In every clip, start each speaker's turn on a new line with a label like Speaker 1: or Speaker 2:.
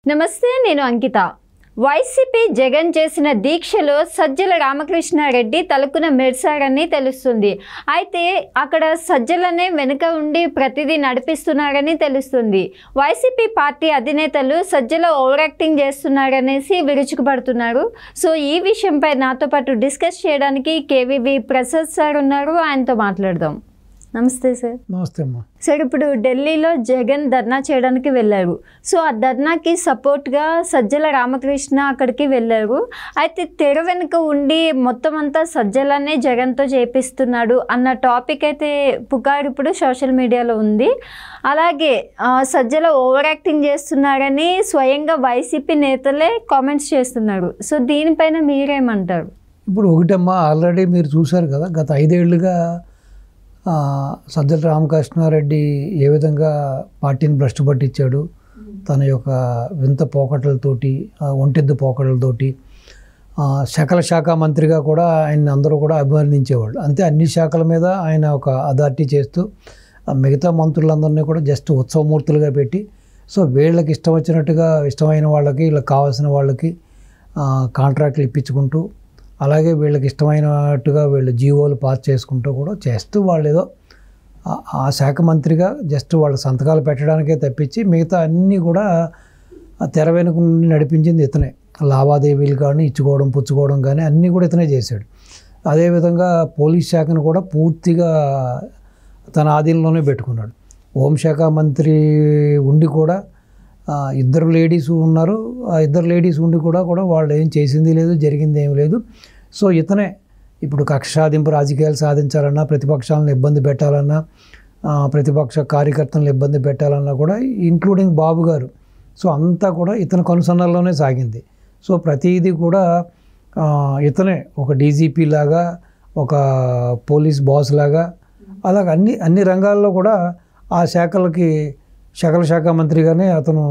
Speaker 1: నమస్తే, నేను అంకిత. వైసీపీ జగన్ చేసిన దీక్షలో సజ్జల రామకృష్ణారెడ్డి తలకున మెరిశారని తెలుస్తుంది. అయితే అక్కడ సజ్జలనే వెనుక ఉండి ప్రతిదీ నడిపిస్తున్నారని తెలుస్తుంది. వైసీపీ పార్టీ అధినేతలు సజ్జల ఓవర్ యాక్టింగ్ చేస్తున్నారనేసి విరుచుకుపడుతున్నారు. సో ఈ విషయంపై నాతో పాటు డిస్కస్ చేయడానికి కేవీవి ప్రసాద్ సార్ ఉన్నారు. ఆయనతో మాట్లాడదాం. నమస్తే సార్.
Speaker 2: నమస్తే అమ్మా.
Speaker 1: సార్, ఇప్పుడు ఢిల్లీలో జగన్ ధర్నా చేయడానికి వెళ్ళారు. సో ఆ ధర్నాకి సపోర్ట్గా సజ్జల రామకృష్ణ అక్కడికి వెళ్ళారు. అయితే తెర వెనుక ఉండి మొత్తం అంతా సజ్జలనే జగన్తో చేపిస్తున్నాడు అన్న టాపిక్ అయితే పుకారు ఇప్పుడు సోషల్ మీడియాలో ఉంది. అలాగే సజ్జల ఓవర్ యాక్టింగ్ చేస్తున్నారని స్వయంగా వైసీపీ నేతలే కామెంట్స్ చేస్తున్నారు. సో దీనిపైన మీరేమంటారు?
Speaker 2: ఇప్పుడు ఒకటమ్మా, ఆల్రెడీ మీరు చూశారు కదా, గత 5 ఏళ్లుగా సజ్జల రామకృష్ణారెడ్డి ఏ విధంగా పార్టీని భ్రష్టు పట్టించాడు. తన యొక్క వింత పోకటలతోటి, ఒంటెద్దు పోకటలతోటి సకల శాఖ మంత్రిగా కూడా ఆయన అందరూ కూడా అభివర్ణించేవాళ్ళు. అంతే, అన్ని శాఖల మీద ఆయన ఒక అథారిటీ చేస్తూ మిగతా మంత్రులందరినీ కూడా జస్ట్ ఉత్సవమూర్తులుగా పెట్టి, సో వీళ్ళకి ఇష్టం వచ్చినట్టుగా ఇష్టమైన వాళ్ళకి, వీళ్ళకి కావాల్సిన వాళ్ళకి కాంట్రాక్ట్లు ఇప్పించుకుంటూ, అలాగే వీళ్ళకి ఇష్టమైనట్టుగా వీళ్ళు జీవోలు పాస్ చేసుకుంటూ కూడా చేస్తూ వాళ్ళు ఏదో ఆ శాఖ మంత్రిగా జస్ట్ వాళ్ళ సంతకాలు పెట్టడానికే తప్పించి మిగతా అన్నీ కూడా తెర వెనుక నుండి నడిపించింది ఇతనే. లావాదేవీలు కానీ, ఇచ్చుకోవడం పుచ్చుకోవడం కానీ అన్నీ కూడా ఇతనే చేశాడు. అదేవిధంగా పోలీస్ శాఖను కూడా పూర్తిగా తన ఆధీనంలోనే పెట్టుకున్నాడు. హోంశాఖ మంత్రి ఉండి కూడా 2 లేడీస్ ఉన్నారు. ఆ 2 లేడీస్ ఉండి కూడా వాళ్ళు ఏం చేసింది లేదు, జరిగింది ఏం లేదు. సో ఇతనే ఇప్పుడు కక్ష సాధింపు రాజకీయాలు సాధించాలన్నా, ప్రతిపక్షాలను ఇబ్బంది పెట్టాలన్నా, ప్రతిపక్ష కార్యకర్తలను ఇబ్బంది పెట్టాలన్నా కూడా, ఇంక్లూడింగ్ బాబు గారు, సో అంతా కూడా ఇతని కనుసన్నల్లోనే సాగింది. సో ప్రతిదీ కూడా ఇతనే ఒక డీజీపీ లాగా, ఒక పోలీస్ బాస్ లాగా, అలాగ అన్ని రంగాల్లో కూడా ఆ శాఖలకి సకల శాఖ మంత్రిగానే అతను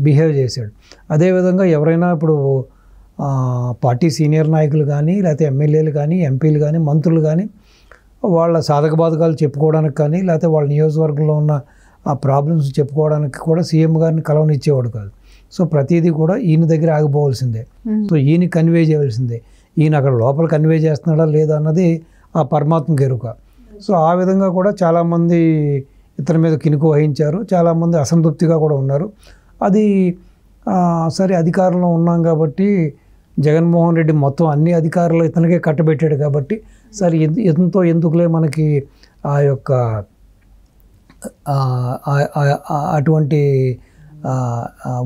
Speaker 2: బిహేవ్ చేశాడు. అదేవిధంగా ఎవరైనా ఇప్పుడు పార్టీ సీనియర్ నాయకులు కానీ, లేకపోతే ఎమ్మెల్యేలు కానీ, ఎంపీలు కానీ, మంత్రులు కానీ వాళ్ళ సాధక బాధకాలు చెప్పుకోవడానికి కానీ, లేకపోతే వాళ్ళ నియోజకవర్గంలో ఉన్న ఆ ప్రాబ్లమ్స్ చెప్పుకోవడానికి కూడా సీఎం గారిని కలవనిచ్చేవాడు కాదు. సో ప్రతిదీ కూడా ఈయన దగ్గర ఆగిపోవాల్సిందే. సో ఈయన కన్వే చేయవలసిందే. ఈయన అక్కడ లోపల కన్వే చేస్తున్నాడా లేదా అన్నది ఆ పరమాత్మకి ఎరుక. సో ఆ విధంగా కూడా చాలామంది ఇతని మీద కినుకు వహించారు. చాలామంది అసంతృప్తిగా కూడా ఉన్నారు. అది సరే, అధికారంలో ఉన్నాం కాబట్టి జగన్మోహన్ రెడ్డి మొత్తం అన్ని అధికారులు ఇతనికే కట్టబెట్టాడు కాబట్టి, సరే ఎంతో ఎందుకులే మనకి ఆ యొక్క అటువంటి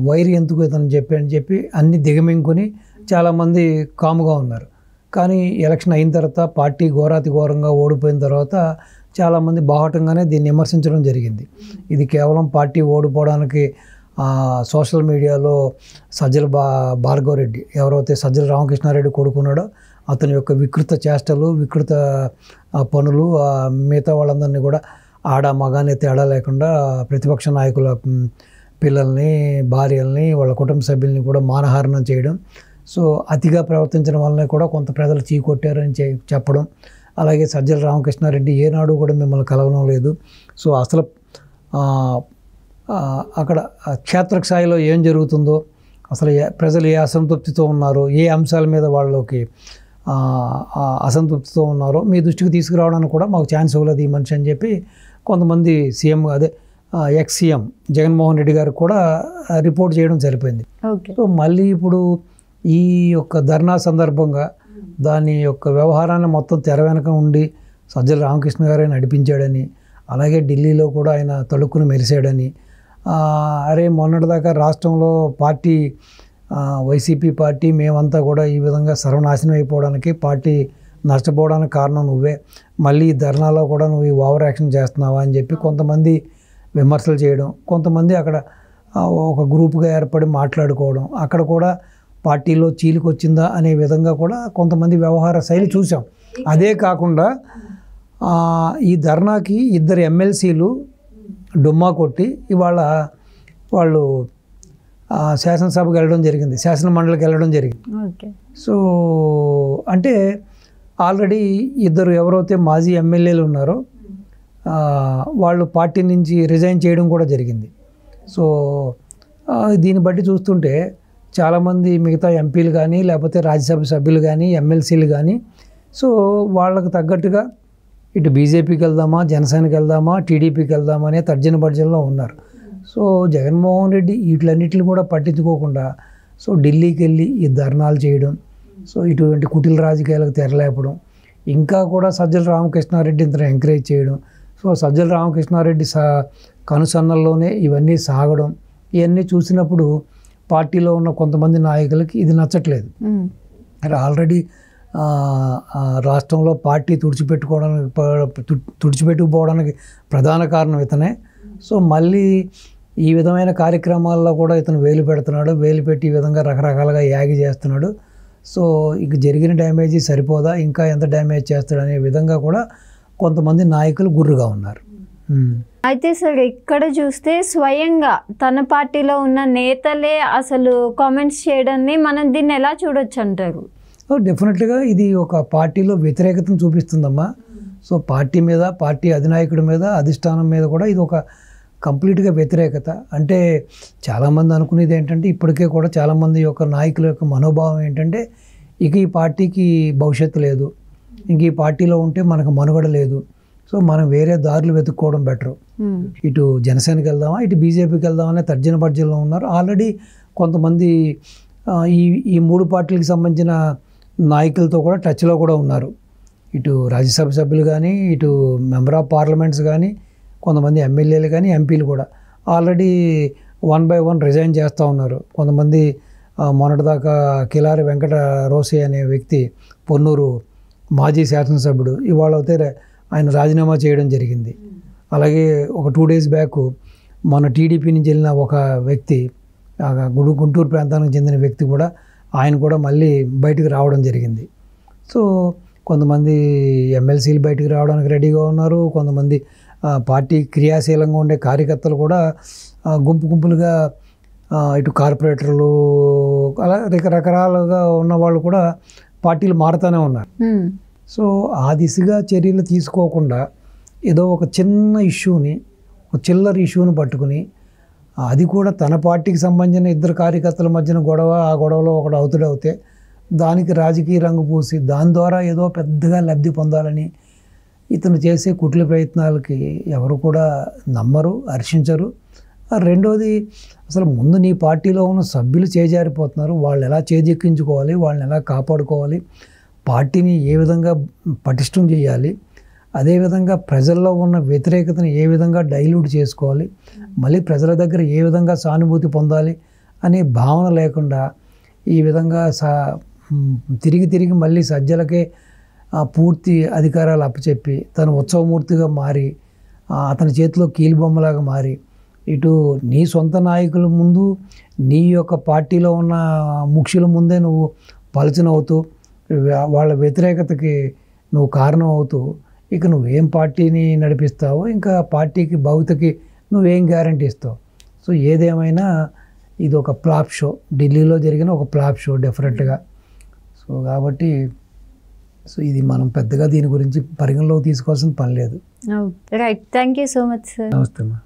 Speaker 2: వైరి ఎందుకు ఇతను చెప్పి అన్ని దిగమింగుకొని చాలామంది కాముగా ఉన్నారు. కానీ ఎలక్షన్ అయిన తర్వాత, పార్టీ ఘోరాతి ఘోరంగా ఓడిపోయిన తర్వాత చాలామంది బాహటంగానే దీన్ని విమర్శించడం జరిగింది. ఇది కేవలం పార్టీ ఓడిపోవడానికి సోషల్ మీడియాలో సజ్జల భార్గవరెడ్డి, ఎవరైతే సజ్జల రామకృష్ణారెడ్డి కొడుకున్నాడో అతని యొక్క వికృత చేష్టలు, వికృత పనులు, మిగతా వాళ్ళందరినీ కూడా ఆడ మగానే తేడా లేకుండా ప్రతిపక్ష నాయకుల పిల్లల్ని, భార్యల్ని, వాళ్ళ కుటుంబ సభ్యుల్ని కూడా మానహారణం చేయడం, సో అతిగా ప్రవర్తించడం వల్లనే కూడా కొంత ప్రజలు చీకొట్టారని చెప్పడం. అలాగే సజ్జల రామకృష్ణారెడ్డి ఏనాడు కూడా మిమ్మల్ని కలవడం లేదు. సో అసలు అక్కడ క్షేత్రస్థాయిలో ఏం జరుగుతుందో, అసలు ప్రజలు ఏ అసంతృప్తితో ఉన్నారో, ఏ అంశాల మీద వాళ్ళకి అసంతృప్తితో ఉన్నారో మీ దృష్టికి తీసుకురావడానికి కూడా మాకు ఛాన్స్ ఇవ్వలేదు ఈ మనిషి అని చెప్పి కొంతమంది సీఎం, అదే ఎక్స్ సీఎం జగన్మోహన్ రెడ్డి గారికి కూడా రిపోర్ట్ చేయడం సరిపోయింది. సో మళ్ళీ ఇప్పుడు ఈ యొక్క ధర్నా సందర్భంగా దాని యొక్క వ్యవహారాన్ని మొత్తం తెర వెనక ఉండి సజ్జల రామకృష్ణ గారే నడిపించాడని, అలాగే ఢిల్లీలో కూడా ఆయన తలుక్కును మెరిశాడని, అరే మొన్నటిదాకా రాష్ట్రంలో పార్టీ వైసీపీ పార్టీ మేమంతా కూడా ఈ విధంగా సర్వనాశనం అయిపోవడానికి, పార్టీ నష్టపోవడానికి కారణం నువ్వే, మళ్ళీ ధర్నాలో కూడా నువ్వు ఈ ఓవర్ యాక్షన్ చేస్తున్నావా అని చెప్పి కొంతమంది విమర్శలు చేయడం, కొంతమంది అక్కడ ఒక గ్రూప్గా ఏర్పడి మాట్లాడుకోవడం, అక్కడ కూడా పార్టీలో చీలికి వచ్చిందా అనే విధంగా కూడా కొంతమంది వ్యవహార శైలి చూసాం. అదే కాకుండా ఈ ధర్నాకి 2 ఎమ్మెల్సీలు డుమ్మా కొట్టి ఇవాళ వాళ్ళు శాసనసభకు వెళ్ళడం జరిగింది, శాసన మండలికి వెళ్ళడం జరిగింది. సో అంటే ఆల్రెడీ 2 ఎవరైతే మాజీ ఎమ్మెల్యేలు ఉన్నారో వాళ్ళు పార్టీ నుంచి రిజైన్ చేయడం కూడా జరిగింది. సో దీన్ని బట్టి చూస్తుంటే చాలామంది మిగతా ఎంపీలు కానీ లేకపోతే రాజ్యసభ సభ్యులు కానీ ఎమ్మెల్సీలు కానీ సో వాళ్ళకు తగ్గట్టుగా ఇటు బీజేపీకి వెళ్దామా, జనసేనకి వెళ్దామా, టీడీపీకి వెళ్దామా అనే తర్జన భర్జనలో ఉన్నారు. సో జగన్మోహన్ రెడ్డి వీటిలన్నిటిని కూడా పట్టించుకోకుండా సో ఢిల్లీకి వెళ్ళి ఈ ధర్నాలు చేయడం, సో ఇటువంటి కుటిల రాజకీయాలకు తెరలేపడం, ఇంకా కూడా సజ్జల రామకృష్ణారెడ్డి ఇంత ఎంకరేజ్ చేయడం, సో సజ్జల రామకృష్ణారెడ్డి కనుసన్నల్లోనే ఇవన్నీ సాగడం, ఇవన్నీ చూసినప్పుడు పార్టీలో ఉన్న కొంతమంది నాయకులకి ఇది నచ్చట్లేదు. ఆల్రెడీ రాష్ట్రంలో పార్టీ తుడిచిపెట్టుకుపోవడానికి ప్రధాన కారణం ఇతనే. సో మళ్ళీ ఈ విధమైన కార్యక్రమాల్లో కూడా ఇతను వేలు పెడుతున్నాడు, వేలు పెట్టి ఈ విధంగా రకరకాలుగా యాగి చేస్తున్నాడు. సో ఇక జరిగిన డ్యామేజ్ సరిపోదా, ఇంకా ఎంత డ్యామేజ్ చేస్తాడు అనే విధంగా కూడా కొంతమంది నాయకులు గుర్రుగా ఉన్నారు.
Speaker 1: అయితే సార్ ఇక్కడ చూస్తే స్వయంగా తన పార్టీలో ఉన్న నేతలే అసలు కామెంట్స్ చేయడాన్ని మనం దీన్ని ఎలా చూడొచ్చు అంటారు?
Speaker 2: డెఫినెట్గా ఇది ఒక పార్టీలో వ్యతిరేకతను చూపిస్తుందమ్మా. సో పార్టీ మీద, పార్టీ అధినాయకుడి మీద, అధిష్టానం మీద కూడా ఇది ఒక కంప్లీట్గా వ్యతిరేకత. అంటే చాలామంది అనుకునేది ఏంటంటే ఇప్పటికే కూడా చాలామంది యొక్క నాయకుల యొక్క మనోభావం ఏంటంటే ఇక ఈ పార్టీకి భవిష్యత్తు లేదు, ఇంక ఈ పార్టీలో ఉంటే మనకు మనుగడ లేదు, సో మనం వేరే దారులు వెతుక్కోవడం బెటరు, ఇటు జనసేనకి వెళ్దామా, ఇటు బీజేపీకి వెళ్దామా అనే తర్జన భర్జనలో ఉన్నారు. ఆల్రెడీ కొంతమంది ఈ మూడు పార్టీలకు సంబంధించిన నాయకులతో కూడా టచ్లో కూడా ఉన్నారు. ఇటు రాజ్యసభ సభ్యులు కానీ, ఇటు మెంబర్ ఆఫ్ పార్లమెంట్స్ కానీ, కొంతమంది ఎమ్మెల్యేలు కానీ, ఎంపీలు కూడా ఆల్రెడీ 1 by 1 రిజైన్ చేస్తూ ఉన్నారు. కొంతమంది మొన్నటిదాకా కిలారి వెంకట రోసి అనే వ్యక్తి, పొన్నూరు మాజీ శాసనసభ్యుడు, ఇవాళ అయితే ఆయన రాజీనామా చేయడం జరిగింది. అలాగే ఒక 2 days బ్యాక్ మన టీడీపీ నుంచి వెళ్ళిన ఒక వ్యక్తి, గుంటూరు ప్రాంతానికి చెందిన వ్యక్తి కూడా, ఆయన కూడా మళ్ళీ బయటకు రావడం జరిగింది. సో కొంతమంది ఎమ్మెల్సీలు బయటకు రావడానికి రెడీగా ఉన్నారు. కొంతమంది పార్టీ క్రియాశీలంగా ఉండే కార్యకర్తలు కూడా గుంపులుగా ఇటు కార్పొరేటర్లు అలా రకరకాలుగా ఉన్న వాళ్ళు కూడా పార్టీలు మారుతూనే ఉన్నారు. సో ఆ దిశగా చర్యలు తీసుకోకుండా ఏదో ఒక చిన్న ఇష్యూని, ఒక చిల్లర ఇష్యూని పట్టుకుని, అది కూడా తన పార్టీకి సంబంధించిన 2 కార్యకర్తల మధ్యన గొడవ, ఆ గొడవలో ఒకడు అవుతే దానికి రాజకీయ రంగు పూసి దాని ద్వారా ఏదో పెద్దగా లబ్ధి పొందాలని ఇతను చేసే కుట్ల ప్రయత్నాలకి ఎవరు కూడా నమ్మరు, హర్షించరు. రెండోది, అసలు ముందు నీ పార్టీలో ఉన్న సభ్యులు చేజారిపోతున్నారు, వాళ్ళు ఎలా చేజెక్కించుకోవాలి, వాళ్ళని ఎలా కాపాడుకోవాలి, పార్టీని ఏ విధంగా పటిష్టం చేయాలి, అదేవిధంగా ప్రజల్లో ఉన్న వ్యతిరేకతను ఏ విధంగా డైల్యూట్ చేసుకోవాలి, మళ్ళీ ప్రజల దగ్గర ఏ విధంగా సానుభూతి పొందాలి అనే భావన లేకుండా ఈ విధంగా తిరిగి మళ్ళీ సజ్జలకే పూర్తి అధికారాలు అప్పచెప్పి తను ఉత్సవమూర్తిగా మారి అతని చేతిలో కీలుబొమ్మలాగా మారి ఇటు నీ సొంత నాయకుల ముందు, నీ యొక్క పార్టీలో ఉన్న ముఖ్యుల ముందే నువ్వు పలుచనవుతూ వాళ్ళ వ్యతిరేకతకి నువ్వు కారణం అవుతూ ఇక నువ్వేం పార్టీని నడిపిస్తావో, ఇంకా పార్టీకి భవితకి నువ్వేం గ్యారంటీ ఇస్తావు. సో ఏదేమైనా ఇది ఒక ఫ్లాప్ షో, ఢిల్లీలో జరిగిన ఒక ఫ్లాప్ షో డెఫినెట్గా. సో కాబట్టి సో ఇది మనం పెద్దగా దీని గురించి పరిగణలోకి తీసుకోవాల్సిన పని లేదు.
Speaker 1: Right, thank you so much sir.
Speaker 2: నమస్తే.